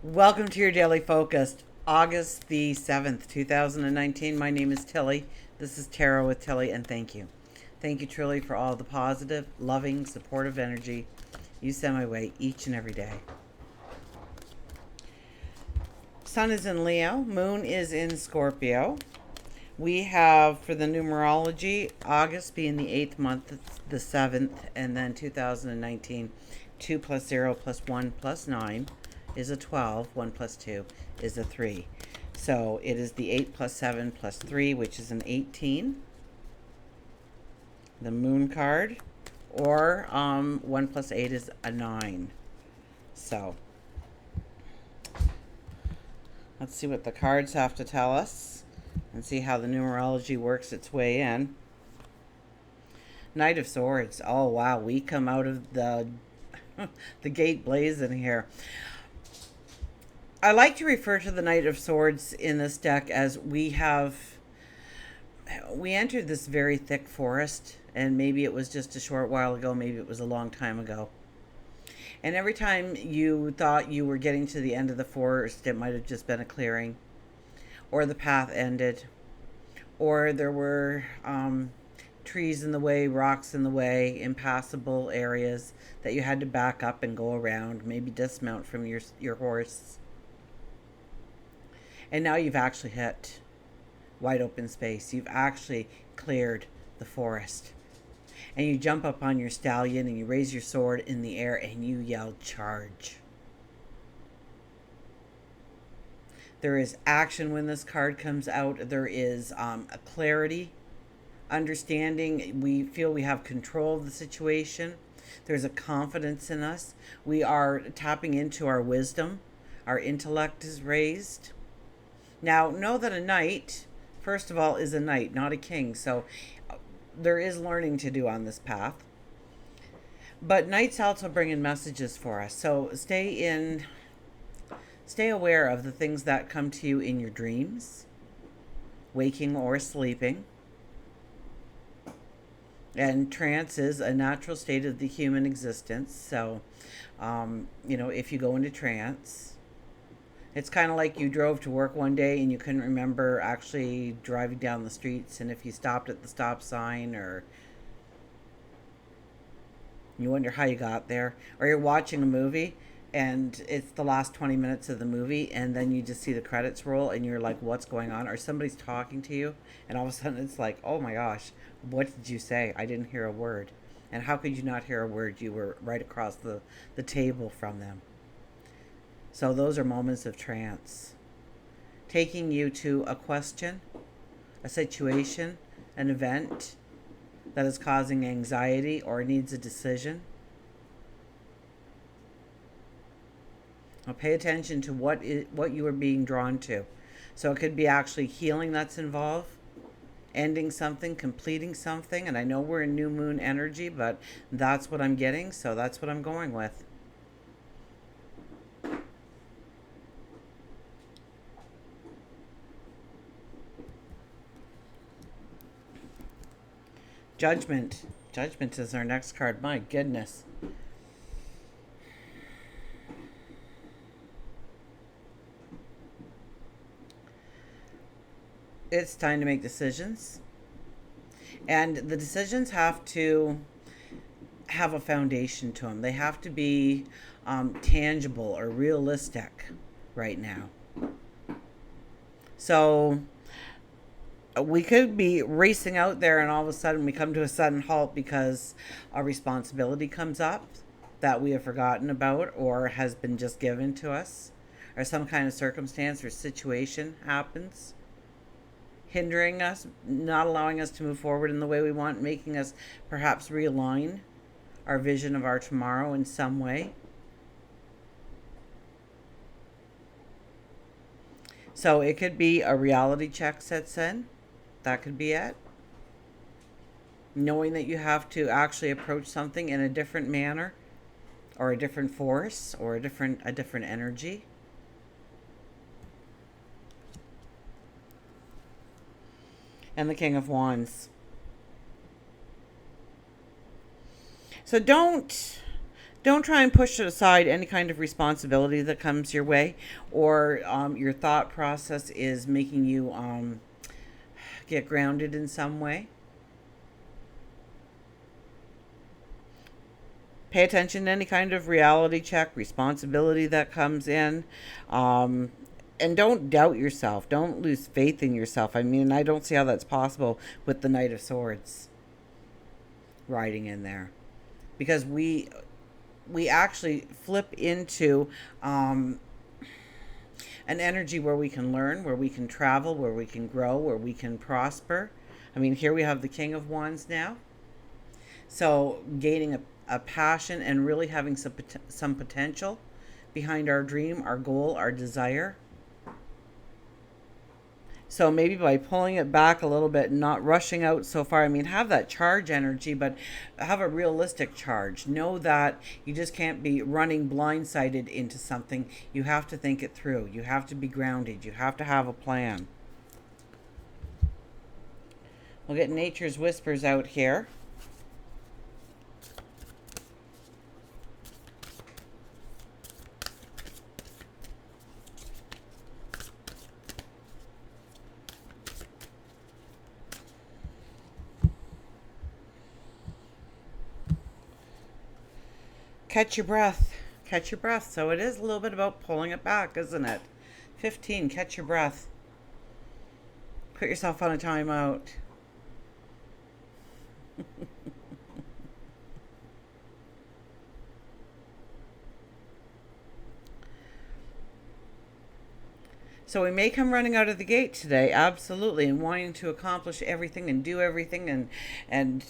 Welcome to your Daily Focus, August the 7th, 2019. My name is Tilly. This is Tarot with Tilly, and thank you. Thank you truly for all the positive, loving, supportive energy you send my way each and every day. Sun is in Leo, Moon is in Scorpio. We have, for the numerology, August being the 8th month, the 7th, and then 2019, 2 plus 0 plus 1 plus 9 is a 12, 1 plus 2 is a 3. So it is the 8 plus 7 plus 3, which is an 18. The moon card, or 1 plus 8 is a 9. So let's see what the cards have to tell us and see how the numerology works its way in. Knight of Swords. Oh wow, we come out of the the gate blazing here. I like to refer to the Knight of Swords in this deck as we entered this very thick forest, and maybe it was just a short while ago, maybe it was a long time ago. And every time you thought you were getting to the end of the forest, it might have just been a clearing, or the path ended, or there were trees in the way, rocks in the way, impassable areas that you had to back up and go around, maybe dismount from your horse. And now you've actually hit wide open space. You've actually cleared the forest. And you jump up on your stallion and you raise your sword in the air and you yell, "Charge." There is action when this card comes out. There is a clarity, understanding. We feel we have control of the situation. There's a confidence in us. We are tapping into our wisdom. Our intellect is raised. Now, know that a knight, first of all, is a knight, not a king. So there is learning to do on this path. But knights also bring in messages for us. So stay aware of the things that come to you in your dreams, waking or sleeping. And trance is a natural state of the human existence. So, if you go into trance, it's kind of like you drove to work one day and you couldn't remember actually driving down the streets, and if you stopped at the stop sign, or you wonder how you got there, or you're watching a movie and it's the last 20 minutes of the movie and then you just see the credits roll and you're like, what's going on? Or somebody's talking to you and all of a sudden it's like, oh my gosh, what did you say? I didn't hear a word. And how could you not hear a word? You were right across the table from them. So those are moments of trance, taking you to a question, a situation, an event that is causing anxiety or needs a decision. Now pay attention to what you are being drawn to. So it could be actually healing that's involved, ending something, completing something. And I know we're in new moon energy, but that's what I'm getting, so that's what I'm going with. Judgment. Judgment is our next card. My goodness. It's time to make decisions. And the decisions have to have a foundation to them. They have to be tangible or realistic right now. So we could be racing out there and all of a sudden we come to a sudden halt because a responsibility comes up that we have forgotten about or has been just given to us, or some kind of circumstance or situation happens, hindering us, not allowing us to move forward in the way we want, making us perhaps realign our vision of our tomorrow in some way. So it could be a reality check sets in. That could be it. Knowing that you have to actually approach something in a different manner, or a different force, or a different energy. And the King of Wands. So don't Don't try and push aside any kind of responsibility that comes your way, or your thought process is making you get grounded in some way. Pay attention to any kind of reality check, responsibility that comes in. And don't doubt yourself. Don't lose faith in yourself. I mean, I don't see how that's possible with the Knight of Swords riding in there. Because we actually flip into an energy where we can learn, where we can travel, where we can grow, where we can prosper. I mean, here we have the King of Wands now. So gaining a passion and really having some potential behind our dream, our goal, our desire. So maybe by pulling it back a little bit and not rushing out so far, I mean, have that charge energy, but have a realistic charge. Know that you just can't be running blindsided into something. You have to think it through. You have to be grounded. You have to have a plan. We'll get Nature's Whispers out here. Catch your breath. Catch your breath. So it is a little bit about pulling it back, isn't it? 15, catch your breath. Put yourself on a timeout. So we may come running out of the gate today, absolutely, and wanting to accomplish everything and do everything and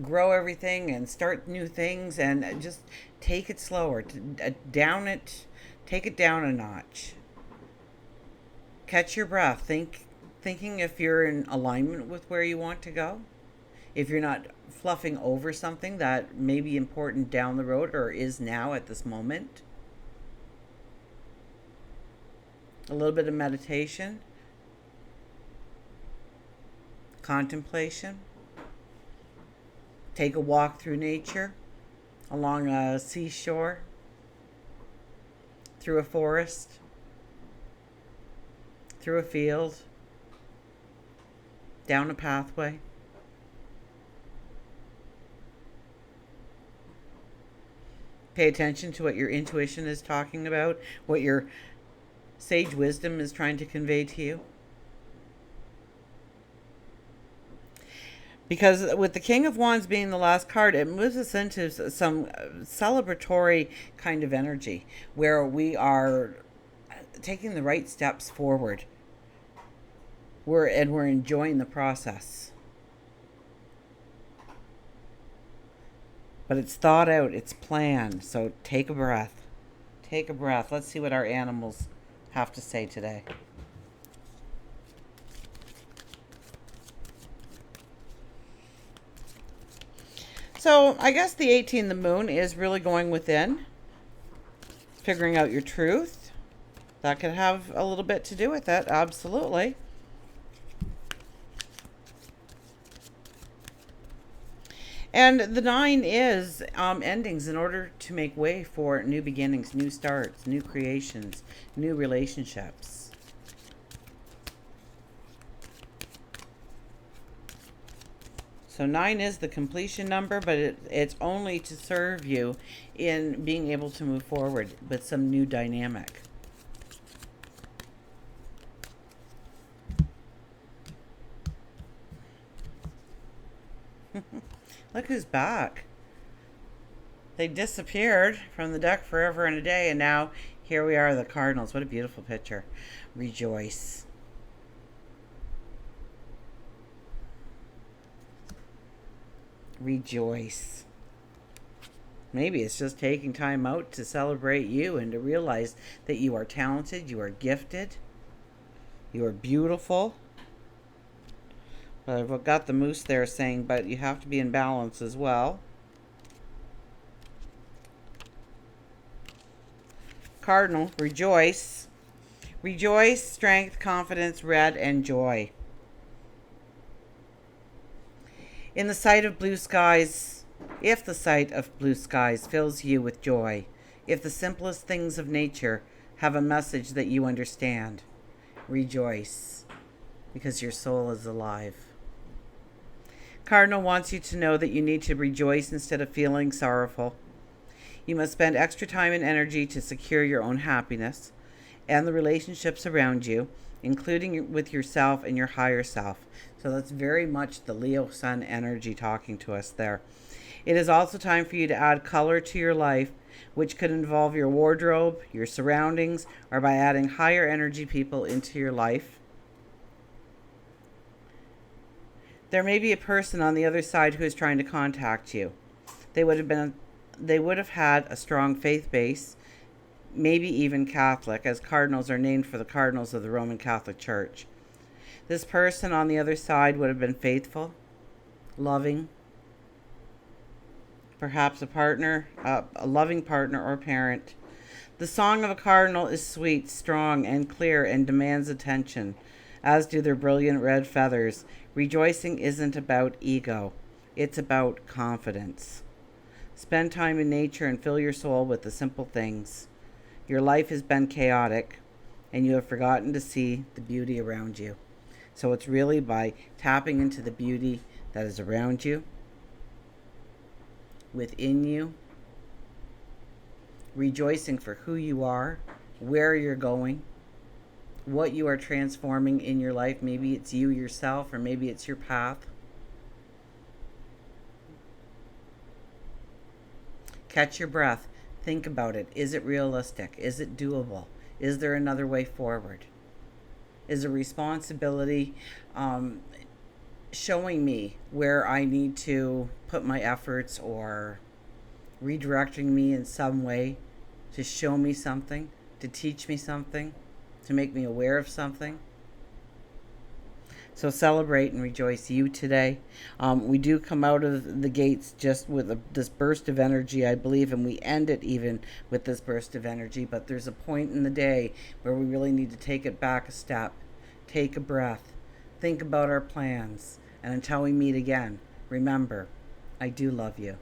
grow everything and start new things, and just take it slower, take it down a notch. Catch your breath. Thinking if you're in alignment with where you want to go, if you're not fluffing over something that may be important down the road or is now at this moment. A little bit of meditation, contemplation. Take a walk through nature, along a seashore, through a forest, through a field, down a pathway. Pay attention to what your intuition is talking about, what your sage wisdom is trying to convey to you. Because with the King of Wands being the last card, it moves us into some celebratory kind of energy where we are taking the right steps forward. We're enjoying the process. But it's thought out, it's planned. So take a breath. Take a breath. Let's see what our animals have to say today. So I guess the 18, the moon, is really going within, figuring out your truth. That could have a little bit to do with it, absolutely. And the 9 is endings in order to make way for new beginnings, new starts, new creations, new relationships. So 9 is the completion number, but it's only to serve you in being able to move forward with some new dynamic. Look who's back. They disappeared from the deck forever and a day, and now here we are, the Cardinals. What a beautiful picture. Rejoice. Rejoice. Maybe it's just taking time out to celebrate you and to realize that you are talented, you are gifted, you are beautiful. I've got the moose there saying, but you have to be in balance as well. Cardinal, rejoice. Rejoice, strength, confidence, red, and joy. In the sight of blue skies, If the sight of blue skies fills you with joy, if the simplest things of nature have a message that you understand, rejoice, because your soul is alive. Cardinal wants you to know that you need to rejoice instead of feeling sorrowful. You must spend extra time and energy to secure your own happiness and the relationships around you, including with yourself and your higher self. So that's very much the Leo Sun energy talking to us there. It is also time for you to add color to your life, which could involve your wardrobe, your surroundings, or by adding higher energy people into your life. There may be a person on the other side who is trying to contact you. They would have had a strong faith base, maybe even Catholic, as cardinals are named for the cardinals of the Roman Catholic Church. This person on the other side would have been faithful, loving, perhaps a loving partner or parent. The song of a cardinal is sweet, strong, and clear and demands attention, as do their brilliant red feathers. Rejoicing isn't about ego, it's about confidence. Spend time in nature and fill your soul with the simple things. Your life has been chaotic, and you have forgotten to see the beauty around you. So it's really by tapping into the beauty that is around you, within you, rejoicing for who you are, where you're going, what you are transforming in your life. Maybe it's you yourself, or maybe it's your path. Catch your breath. Think about it. Is it realistic? Is it doable? Is there another way forward? Is a responsibility showing me where I need to put my efforts, or redirecting me in some way to show me something, to teach me something, to make me aware of something? So celebrate and rejoice you today. We do come out of the gates just with this burst of energy, I believe, and we end it even with this burst of energy. But there's a point in the day where we really need to take it back a step, take a breath, think about our plans. And until we meet again, remember, I do love you.